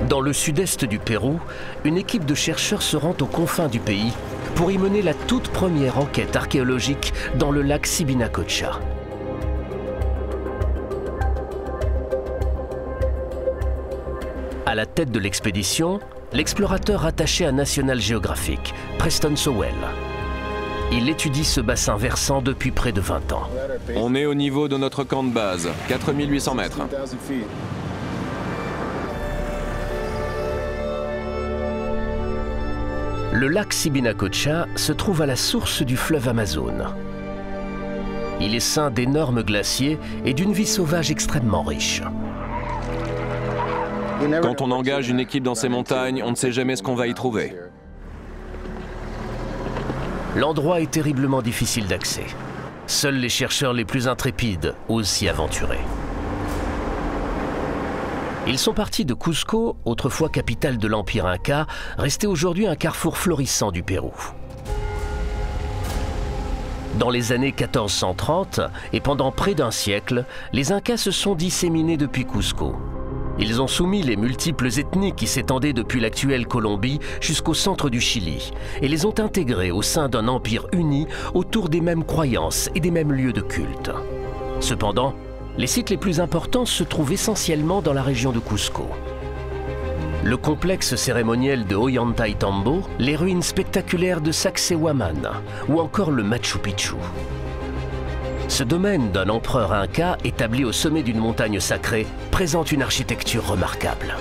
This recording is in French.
Dans le sud-est du Pérou, une équipe de chercheurs se rend aux confins du pays pour y mener la toute première enquête archéologique dans le lac Subinacocha. À la tête de l'expédition, l'explorateur rattaché à National Geographic, Preston Sowell. Il étudie ce bassin versant depuis près de 20 ans. On est au niveau de notre camp de base, 4800 mètres. Le lac Subinacocha se trouve à la source du fleuve Amazon. Il est ceint d'énormes glaciers et d'une vie sauvage extrêmement riche. Quand on engage une équipe dans ces montagnes, on ne sait jamais ce qu'on va y trouver. L'endroit est terriblement difficile d'accès. Seuls les chercheurs les plus intrépides osent s'y aventurer. Ils sont partis de Cusco, autrefois capitale de l'Empire Inca, resté aujourd'hui un carrefour florissant du Pérou. Dans les années 1430 et pendant près d'un siècle, les Incas se sont disséminés depuis Cusco. Ils ont soumis les multiples ethnies qui s'étendaient depuis l'actuelle Colombie jusqu'au centre du Chili et les ont intégrées au sein d'un empire uni autour des mêmes croyances et des mêmes lieux de culte. Cependant, les sites les plus importants se trouvent essentiellement dans la région de Cusco. Le complexe cérémoniel de Ollantaytambo, les ruines spectaculaires de Sacsayhuaman ou encore le Machu Picchu. Ce domaine d'un empereur inca établi au sommet d'une montagne sacrée présente une architecture remarquable.